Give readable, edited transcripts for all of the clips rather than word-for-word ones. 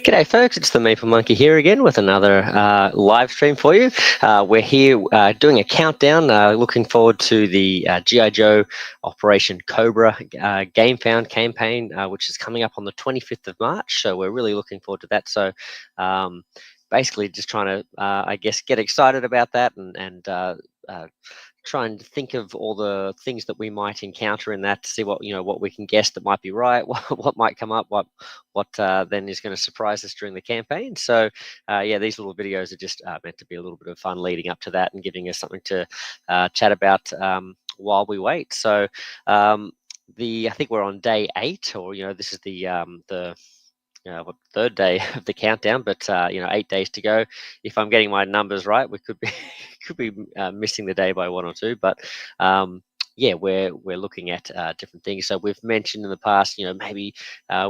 G'day folks, it's the Maple Monkey here again with another live stream for you. We're here doing a countdown, looking forward to the G.I. Joe Operation Cobra Gamefound campaign, which is coming up on the 25th of March, so we're really looking forward to that. So basically just trying to, I guess, get excited about that and try and think of all the things that we might encounter in that to see what we can guess that might be right, what might come up, what then is going to surprise us during the campaign. So yeah, these little videos are just meant to be a little bit of fun leading up to that and giving us something to chat about while we wait. So I think we're on day 8, or this is the third day of the countdown, but 8 days to go. If I'm getting my numbers right, we could be could be missing the day by 1 or 2, but yeah, we're looking at different things. So we've mentioned in the past, maybe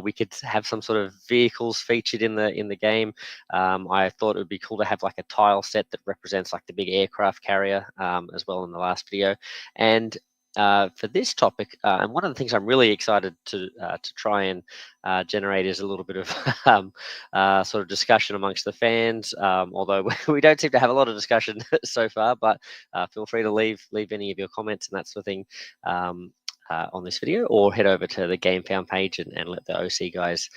we could have some sort of vehicles featured in the game. I thought it would be cool to have like a tile set that represents like the big aircraft carrier as well in the last video. And for this topic, and one of the things I'm really excited to try and generate is a little bit of sort of discussion amongst the fans. Although we don't seem to have a lot of discussion so far, but feel free to leave any of your comments and that sort of thing on this video, or head over to the Gamefound page and let the OC guys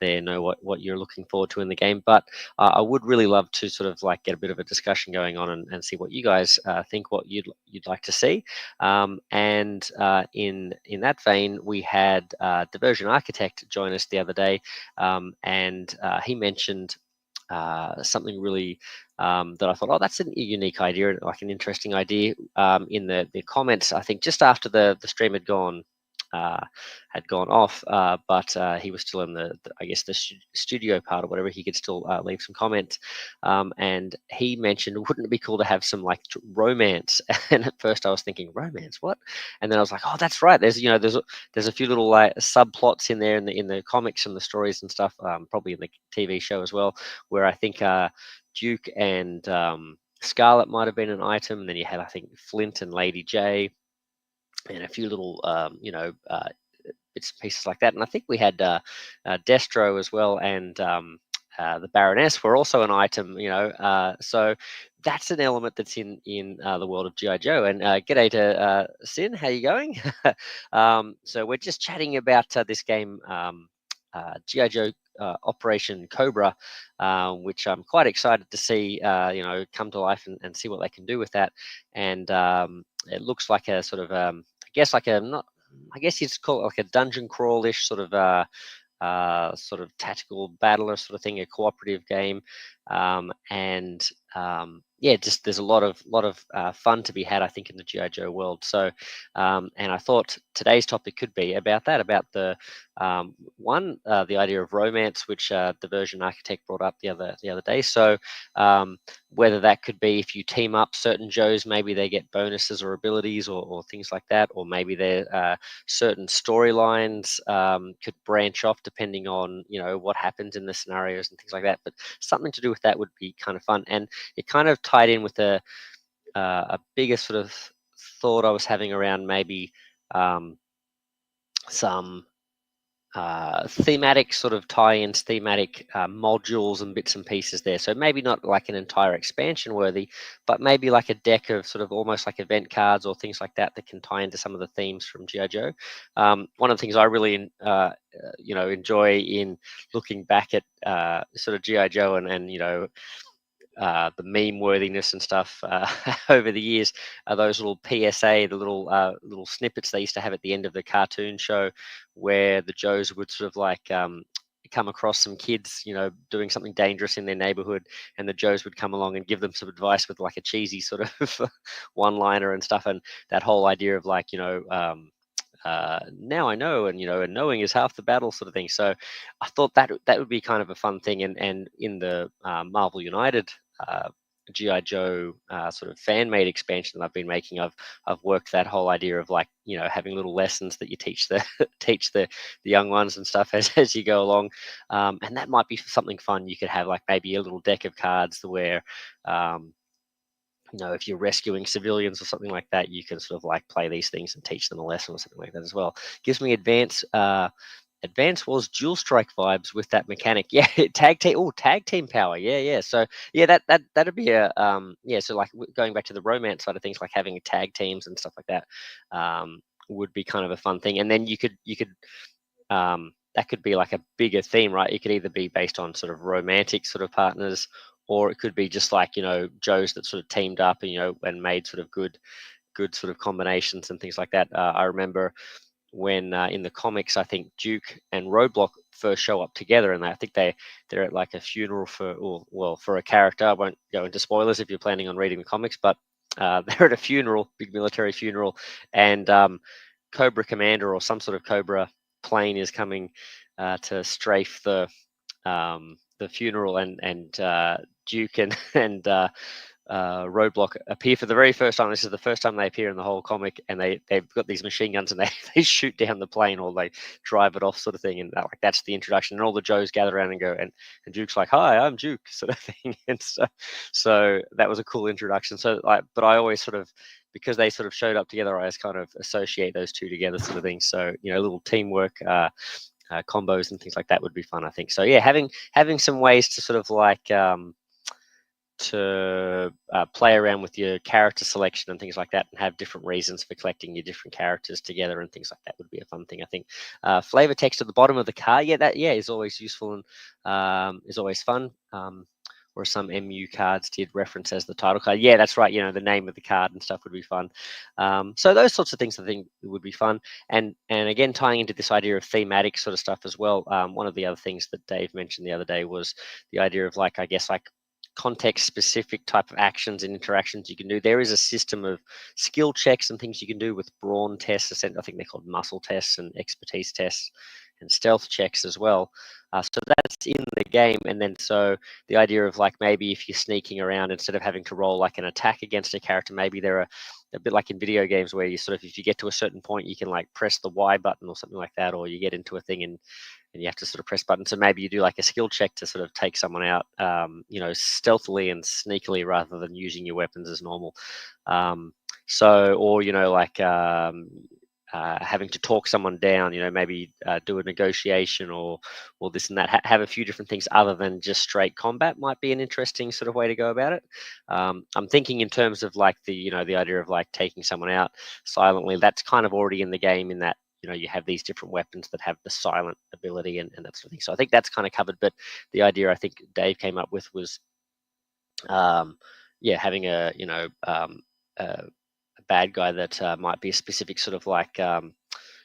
there know what you're looking forward to in the game. But I would really love to sort of like get a bit of a discussion going on and see what you guys think, what you'd like to see. And in that vein, we had Diversion Architect join us the other day, and he mentioned something really that I thought, oh, that's a unique idea, like an interesting idea. In the comments, I think just after the stream had gone off, but he was still in I guess the studio part or whatever. He could still leave some comments, and he mentioned, wouldn't it be cool to have some like romance? And at first I was thinking, romance, what? And then I was like, oh, that's right. There's a few little like subplots in there in the comics and the stories and stuff, probably in the TV show as well, where I think Duke and Scarlet might have been an item, and then you had, I think, Flint and Lady J, and a few little bits and pieces like that. And I think we had Destro as well, and the Baroness were also an item. So that's an element that's in the world of G.I. Joe. And g'day to Sin, how you going? So we're just chatting about this game, G.I. Joe Operation Cobra, which I'm quite excited to see come to life and see what they can do with that. And it looks like a sort of I guess like a not I guess you'd call it like a dungeon crawl-ish sort of tactical battler sort of thing, a cooperative game, and yeah, just there's a lot of fun to be had, I think, in the G.I. Joe world. So, and I thought today's topic could be about that, about the the idea of romance, which Diversion Architect brought up the other day. So, whether that could be if you team up certain Joes, maybe they get bonuses or abilities or things like that, or maybe there certain storylines could branch off depending on what happens in the scenarios and things like that. But something to do with that would be kind of fun, and it kind of tied in with a bigger sort of thought I was having around maybe some thematic sort of tie-ins, thematic modules and bits and pieces there. So maybe not like an entire expansion worthy, but maybe like a deck of sort of almost like event cards or things like that that can tie into some of the themes from G.I. Joe. One of the things I really enjoy in looking back at sort of G.I. Joe and the meme worthiness and stuff over the years are those little PSA, the little snippets they used to have at the end of the cartoon show, where the Joes would sort of like come across some kids, doing something dangerous in their neighborhood, and the Joes would come along and give them some advice with like a cheesy sort of one-liner and stuff, and that whole idea of like now I know, and and knowing is half the battle, sort of thing. So I thought that would be kind of a fun thing, and in the Marvel United G.I. Joe sort of fan-made expansion that I've been making, I've worked that whole idea of like having little lessons that you teach the teach the young ones and stuff as you go along, and that might be something fun. You could have like maybe a little deck of cards where if you're rescuing civilians or something like that, you can sort of like play these things and teach them a lesson or something like that as well. Gives me advanced Advance Wars Dual Strike vibes with that mechanic. Yeah, tag team. Oh, tag team power. Yeah, yeah. So yeah, that'd be a yeah. So like going back to the romance side of things, like having tag teams and stuff like that, would be kind of a fun thing. And then you could that could be like a bigger theme, right? It could either be based on sort of romantic sort of partners, or it could be just like Joes that sort of teamed up and and made sort of good sort of combinations and things like that. I remember when in the comics, I think Duke and Roadblock first show up together, and I think they're at like a funeral for, or well, for a character. I won't go into spoilers if you're planning on reading the comics, but they're at a funeral, big military funeral, and Cobra Commander or some sort of Cobra plane is coming to strafe the funeral, and Duke and Roadblock appear for the very first time. This is the first time they appear in the whole comic, and they've got these machine guns and they shoot down the plane or they drive it off, sort of thing. And like that's the introduction. And all the Joes gather around and go, and Duke's like, "Hi, I'm Duke," sort of thing. And so that was a cool introduction. So but I always sort of, because they sort of showed up together, I just kind of associate those two together, sort of thing. So little teamwork. Combos and things like that would be fun, I think. So yeah, having some ways to sort of like to play around with your character selection and things like that, and have different reasons for collecting your different characters together and things like that would be a fun thing, I think. Flavor text at the bottom of the card, yeah, that is always useful and is always fun. Or some MU cards did reference as the title card. Yeah, that's right. The name of the card and stuff would be fun. So those sorts of things I think would be fun. And again, tying into this idea of thematic sort of stuff as well. One of the other things that Dave mentioned the other day was the idea of like, I guess, like context specific type of actions and interactions you can do. There is a system of skill checks and things you can do with brawn tests. I think they're called muscle tests and expertise tests and stealth checks as well. So that's in the game. And then so the idea of like, maybe if you're sneaking around, instead of having to roll like an attack against a character, maybe there are a bit like in video games where you sort of, if you get to a certain point, you can like press the Y button or something like that, or you get into a thing and you have to sort of press buttons. So maybe you do like a skill check to sort of take someone out, stealthily and sneakily rather than using your weapons as normal. Or like having to talk someone down, maybe do a negotiation or this and that. Have a few different things other than just straight combat might be an interesting sort of way to go about it. I'm thinking in terms of like the idea of like taking someone out silently. That's kind of already in the game, in that you have these different weapons that have the silent ability and that sort of thing. So I think that's kind of covered. But the idea I think Dave came up with was, having a bad guy that might be a specific sort of like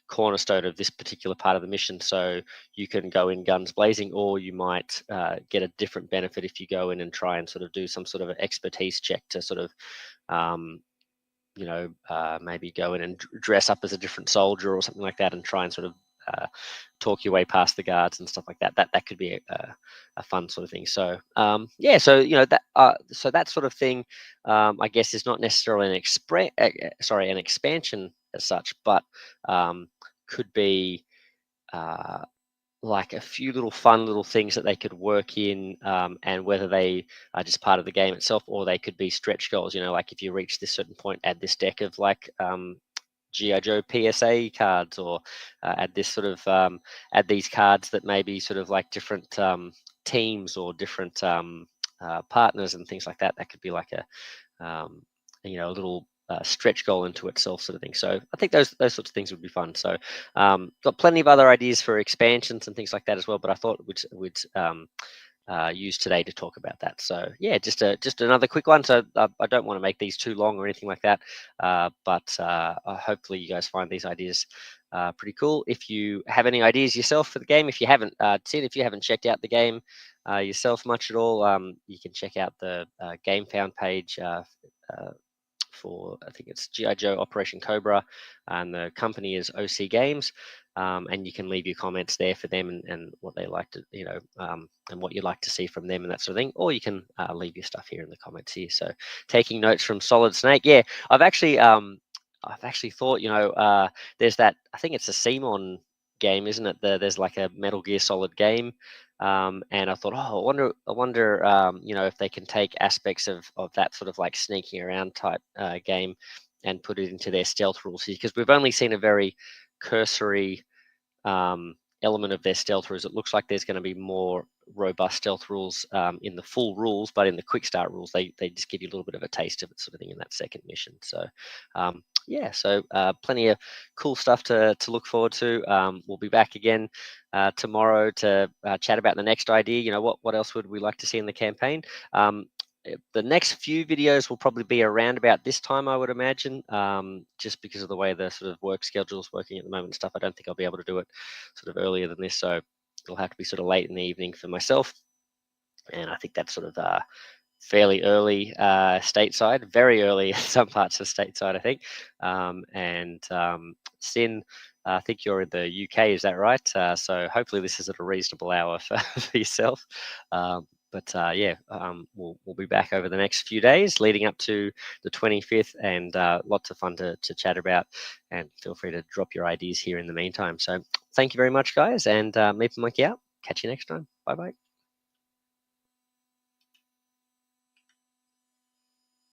cornerstone of this particular part of the mission. So you can go in guns blazing, or you might get a different benefit if you go in and try and sort of do some sort of an expertise check to sort of maybe go in and dress up as a different soldier or something like that, and try and sort of talk your way past the guards and stuff like that. That could be a fun sort of thing. So so that sort of thing, I guess, is not necessarily an expansion as such, but could be like a few little fun little things that they could work in, and whether they are just part of the game itself, or they could be stretch goals. Like if you reach this certain point, add this deck of like G.I. Joe PSA cards, or add this sort of add these cards that may be sort of like different teams or different partners and things like that. That could be like a little stretch goal into itself, sort of thing. So I think those sorts of things would be fun. So got plenty of other ideas for expansions and things like that as well. But I thought we'd use today to talk about that. So yeah, just another quick one. So I don't want to make these too long or anything like that, but hopefully you guys find these ideas pretty cool. If you have any ideas yourself for the game, if you haven't if you haven't checked out the game yourself much at all, you can check out the Gamefound page for, I think it's G.I. Joe Operation Cobra, and the company is OC Games. And you can leave your comments there for them and what they like to, and what you'd like to see from them and that sort of thing. Or you can leave your stuff here in the comments here. So taking notes from Solid Snake. Yeah, I've actually thought, there's that, I think it's a Simon game, isn't it? There's like a Metal Gear Solid game. And I thought, I wonder, if they can take aspects of that sort of like sneaking around type game and put it into their stealth rules here, because we've only seen a very cursory element of their stealth rules. It looks like there's going to be more robust stealth rules in the full rules, but in the quick start rules, they just give you a little bit of a taste of it, sort of thing, in that second mission. So yeah, so plenty of cool stuff to look forward to. We'll be back again tomorrow to chat about the next idea. You know, what else would we like to see in the campaign? The next few videos will probably be around about this time, I would imagine, just because of the way the sort of work schedule is working at the moment and stuff. I don't think I'll be able to do it sort of earlier than this, so it'll have to be sort of late in the evening for myself. And I think that's sort of fairly early stateside, very early in some parts of stateside, I think. Sin, I think you're in the UK, is that right? So hopefully this is at a reasonable hour for yourself. Yeah, we'll be back over the next few days leading up to the 25th, and lots of fun to chat about. And feel free to drop your ideas here in the meantime. So thank you very much, guys, and Meeple Monkey out. Catch you next time. Bye bye.